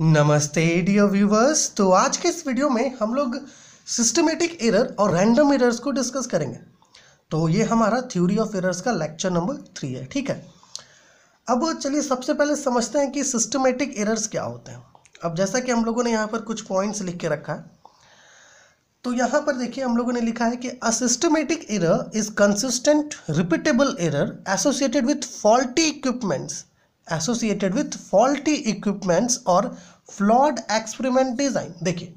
नमस्ते dear viewers. तो आज के इस वीडियो में हम लोग सिस्टमेटिक एरर और रैंडम एरर्स को डिस्कस करेंगे। तो ये हमारा थ्योरी ऑफ एरर्स का लेक्चर नंबर 3 है। ठीक है, अब चलिए सबसे पहले समझते हैं कि सिस्टमेटिक एरर्स क्या होते हैं। अब जैसा कि हम लोगों ने यहाँ पर कुछ पॉइंट्स लिख के रखा है, तो यहाँ पर देखिए हम लोगों ने लिखा है कि a systematic error is consistent repeatable error associated with faulty equipments और फ्लॉड एक्सपेरिमेंट डिजाइन। देखिए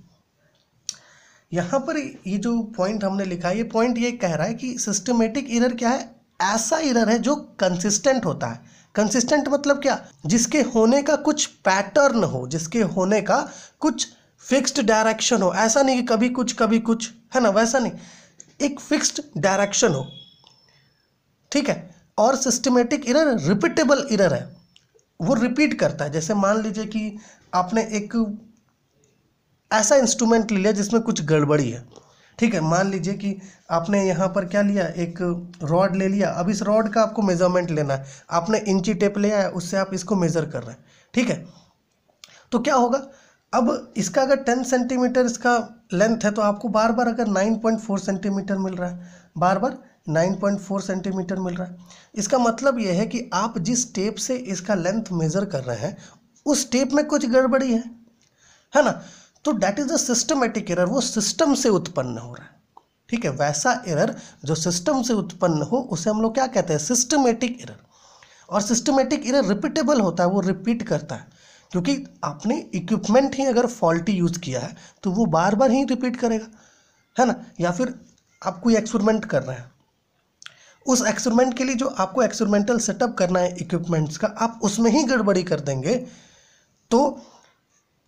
यहाँ पर ये जो पॉइंट हमने लिखा है, ये पॉइंट ये कह रहा है कि सिस्टमेटिक एरर क्या है, ऐसा एरर है जो कंसिस्टेंट होता है। कंसिस्टेंट मतलब क्या, जिसके होने का कुछ पैटर्न हो, जिसके होने का कुछ फिक्स्ड डायरेक्शन हो। ऐसा नहीं कि कभी कुछ है ना, वैसा नहीं, एक फिक्स्ड डायरेक्शन हो। ठीक है, और सिस्टमेटिक एरर रिपीटेबल एरर है, वो रिपीट करता है। जैसे मान लीजिए कि आपने एक ऐसा इंस्ट्रूमेंट ले लिया जिसमें कुछ गड़बड़ी है। ठीक है, मान लीजिए कि आपने यहाँ पर क्या लिया, एक रॉड ले लिया। अब इस रॉड का आपको मेजरमेंट लेना है, आपने इंची टेप लिया है, उससे आप इसको मेज़र कर रहे हैं। ठीक है, तो क्या होगा, अब इसका अगर 10 सेंटीमीटर इसका लेंथ है, तो आपको बार बार अगर 9.4 सेंटीमीटर मिल रहा है, बार बार 9.4 सेंटीमीटर मिल रहा है, इसका मतलब यह है कि आप जिस टेप से इसका लेंथ मेज़र कर रहे हैं उस टेप में कुछ गड़बड़ी है ना। तो that is a systematic error, वो सिस्टम से उत्पन्न हो रहा है। ठीक है, वैसा एरर जो सिस्टम से उत्पन्न हो उसे हम लोग क्या कहते हैं, सिस्टमेटिक एरर। और सिस्टमेटिक एरर रिपीटेबल होता है, वो रिपीट करता है, क्योंकि आपने इक्विपमेंट ही अगर फॉल्टी यूज़ किया है तो वो बार बार ही रिपीट करेगा, है ना। या फिर आप कोई एक्सपेरिमेंट कर रहे हैं, उस एक्सपेरिमेंट के लिए जो आपको एक्सपेरिमेंटल सेटअप करना है इक्विपमेंट्स का, आप उसमें ही गड़बड़ी कर देंगे तो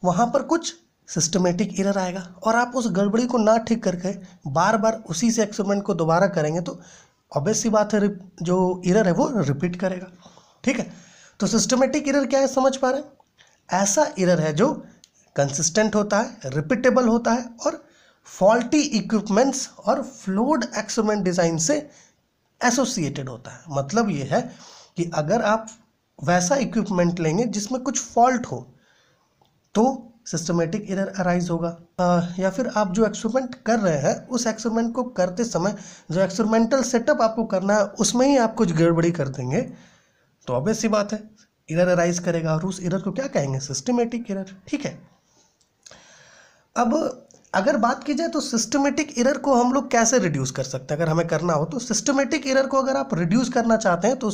वहाँ पर कुछ सिस्टमेटिक एरर आएगा। और आप उस गड़बड़ी को ना ठीक करके बार बार उसी से एक्सपेरिमेंट को दोबारा करेंगे तो ऑब्वियस सी बात है, जो एरर है वो रिपीट करेगा। ठीक है, तो सिस्टमेटिक एरर क्या है, समझ पा रहे हैं, ऐसा एरर है जो कंसिस्टेंट होता है, रिपीटेबल होता है और फॉल्टी इक्विपमेंट्स और फ्लोड एक्सपेरिमेंट डिज़ाइन से एसोसिएटेड होता है। मतलब ये है कि अगर आप वैसा इक्विपमेंट लेंगे जिसमें कुछ फॉल्ट हो तो सिस्टमेटिक एरर अराइज होगा। या फिर आप जो एक्सपेरिमेंट कर रहे हैं उस एक्सपेरिमेंट को करते समय जो एक्सपेरिमेंटल सेटअप आपको करना है उसमें ही आप कुछ गड़बड़ी कर देंगे तो ऑब्वियस सी बात है एरर अराइज करेगा, और उस एरर को क्या कहेंगे, सिस्टमेटिक एरर। ठीक है, अब अगर बात की जाए तो सिस्टमेटिक एरर को हम लोग कैसे रिड्यूस कर सकते हैं। अगर हमें करना हो तो सिस्टमेटिक एरर को अगर आप रिड्यूस करना चाहते हैं तो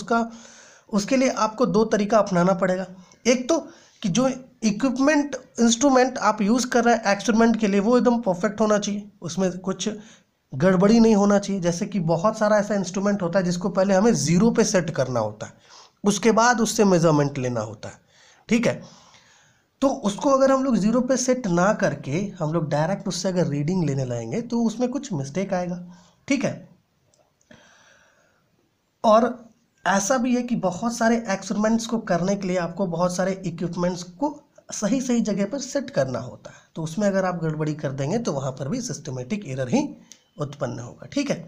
उसके लिए आपको दो तरीका अपनाना पड़ेगा। एक तो कि जो इक्विपमेंट इंस्ट्रूमेंट आप यूज़ कर रहे हैं एक्सपेरिमेंट के लिए वो एकदम परफेक्ट होना चाहिए, उसमें कुछ गड़बड़ी नहीं होना चाहिए। जैसे कि बहुत सारा ऐसा इंस्ट्रूमेंट होता है जिसको पहले हमें 0 पे सेट करना होता है, उसके बाद उससे मेजरमेंट लेना होता है। ठीक है, तो उसको अगर हम लोग 0 पे सेट ना करके हम लोग डायरेक्ट उससे अगर रीडिंग लेने लाएंगे तो उसमें कुछ मिस्टेक आएगा। ठीक है, और ऐसा भी है कि बहुत सारे एक्सपेरिमेंट्स को करने के लिए आपको बहुत सारे इक्विपमेंट्स को सही सही जगह पर सेट करना होता है, तो उसमें अगर आप गड़बड़ी कर देंगे तो वहाँ पर भी सिस्टमेटिक एरर ही उत्पन्न होगा। ठीक है,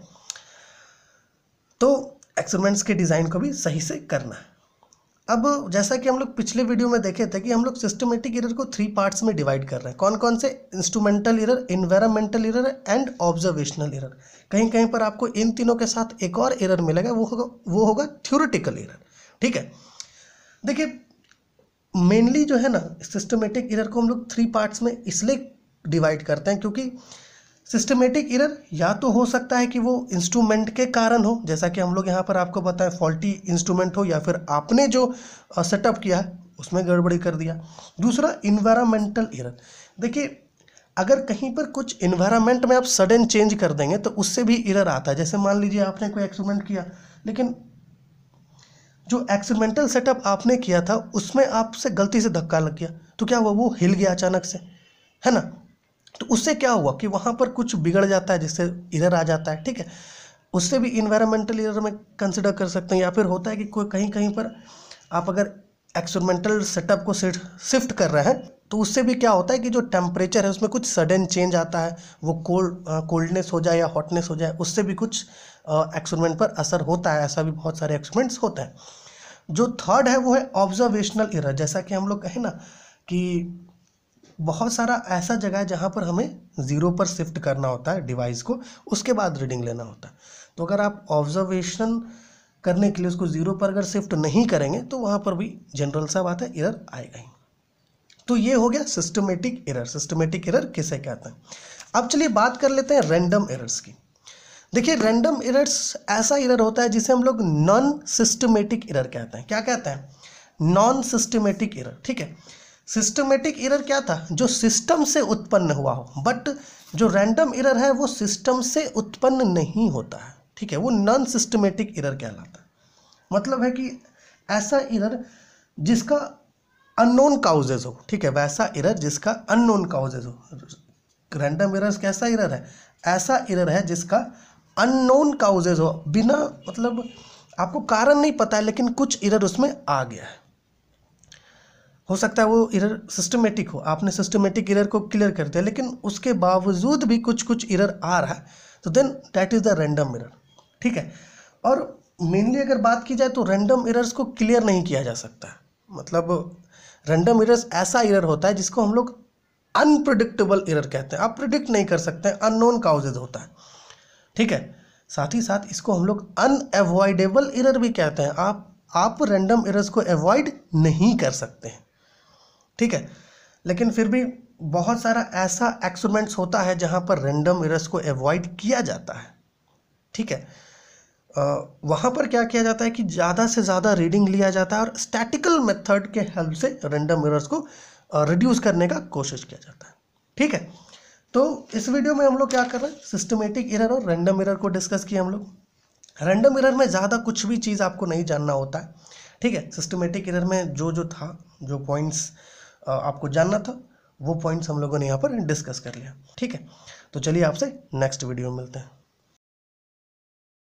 तो एक्सपेरिमेंट्स के डिज़ाइन को भी सही से करना है। अब जैसा कि हम लोग पिछले वीडियो में देखे थे कि हम लोग सिस्टमेटिक एरर को 3 पार्ट्स में डिवाइड कर रहे हैं। कौन कौन से, instrumental error, environmental error and observational error. कहीं कहीं पर आपको इन तीनों के साथ एक और एरर मिलेगा, वो होगा थ्योरेटिकल एरर। ठीक है, देखिए मेनली जो है ना सिस्टमेटिक एरर को हम लोग 3 पार्ट्स में इसलिए डिवाइड करते हैं क्योंकि सिस्टमेटिक एरर या तो हो सकता है कि वो इंस्ट्रूमेंट के कारण हो, जैसा कि हम लोग यहाँ पर आपको बताएं फॉल्टी इंस्ट्रूमेंट हो, या फिर आपने जो सेटअप किया है उसमें गड़बड़ी कर दिया। दूसरा इन्वायरमेंटल एरर, देखिए अगर कहीं पर कुछ इन्वायरमेंट में आप सडन चेंज कर देंगे तो उससे भी एरर आता है। जैसे मान लीजिए आपने कोई एक्सपेरिमेंट किया लेकिन जो एक्सपेरिमेंटल सेटअप आपने किया था उसमें आपसे गलती से धक्का लग गया, तो क्या हुआ, वो हिल गया अचानक से, है ना। तो उससे क्या हुआ कि वहाँ पर कुछ बिगड़ जाता है जिससे एरर आ जाता है। ठीक है, उससे भी इन्वायरमेंटल एरर में कंसिडर कर सकते हैं। या फिर होता है कि कोई कहीं कहीं पर आप अगर एक्सपेरिमेंटल सेटअप को शिफ्ट कर रहे हैं तो उससे भी क्या होता है कि जो टेम्परेचर है उसमें कुछ सडन चेंज आता है, वो कोल्डनेस हो जाए या हॉटनेस हो जाए, उससे भी कुछ एक्सपेरिमेंट पर असर होता है। ऐसा भी बहुत सारे एक्सपेरिमेंट्स होते हैं। जो थर्ड है वो है ऑब्जर्वेशनल एरर। जैसा कि हम लोग कहें ना कि बहुत सारा ऐसा जगह है जहाँ पर हमें 0 पर शिफ्ट करना होता है डिवाइस को, उसके बाद रीडिंग लेना होता है। तो अगर आप ऑब्जर्वेशन करने के लिए उसको 0 पर अगर शिफ्ट नहीं करेंगे तो वहाँ पर भी जनरल सा बात है एरर आएगा ही। तो ये हो गया सिस्टमेटिक एरर। सिस्टमेटिक एरर किसे कहते हैं? अब चलिए बात कर लेते हैं रैंडम एरर्स की। देखिए रैंडम एरर्स ऐसा एरर होता है जिसे हम लोग नॉन सिस्टमेटिक एरर कहते हैं। क्या कहते हैं? Non systematic error. ठीक है, सिस्टमेटिक एरर क्या था? जो सिस्टम से उत्पन्न हुआ हो, बट जो रैंडम एरर है वो सिस्टम से उत्पन्न नहीं होता है। ठीक है, वो नॉन सिस्टमेटिक एरर कहलाता है। मतलब है कि ऐसा एरर जिसका अननोन काउजेज हो। ठीक है, वैसा एरर जिसका अननोन काउजेज हो। रैंडम एरर कैसा एरर है? ऐसा एरर है जिसका अननोन काउजेज हो, बिना मतलब आपको कारण नहीं पता है लेकिन कुछ एरर उसमें आ गया है। हो सकता है वो एरर सिस्टमेटिक हो, आपने सिस्टमेटिक एरर को क्लियर कर दिया लेकिन उसके बावजूद भी कुछ एरर आ रहा है, तो then that is the random error. ठीक है, और मेनली अगर बात की जाए तो रैंडम एरर्स को क्लियर नहीं किया जा सकता है। मतलब रैंडम एरर्स ऐसा एरर होता है जिसको हम लोग अनप्रिडिक्टेबल एरर कहते हैं। आप प्रिडिक्ट नहीं कर सकते हैं, अननोन काउजेज होता है। ठीक है, साथ ही साथ इसको हम लोग अनएवॉइडेबल एरर भी कहते हैं। आप रैंडम एरर्स को अवॉइड नहीं कर सकते हैं। ठीक है, लेकिन फिर भी बहुत सारा ऐसा एक्सपेरिमेंट्स होता है जहां पर रैंडम एरर्स को अवॉइड किया जाता है। ठीक है, वहाँ पर क्या किया जाता है कि ज़्यादा से ज़्यादा रीडिंग लिया जाता है और स्टैटिकल मेथड के हेल्प से रैंडम एरर्स को रिड्यूस करने का कोशिश किया जाता है। ठीक है, तो इस वीडियो में हम लोग क्या कर रहे हैं? सिस्टमेटिक एरर और रैंडम एरर को डिस्कस किया हम लोग। रैंडम एरर में ज़्यादा कुछ भी चीज़ आपको नहीं जानना होता है। ठीक है, सिस्टमेटिक एरर में जो था, जो पॉइंट्स आपको जानना था, वो पॉइंट्स हम लोगों ने यहाँ पर डिस्कस कर लिया। ठीक है, तो चलिए आपसे नेक्स्ट वीडियो में मिलते हैं।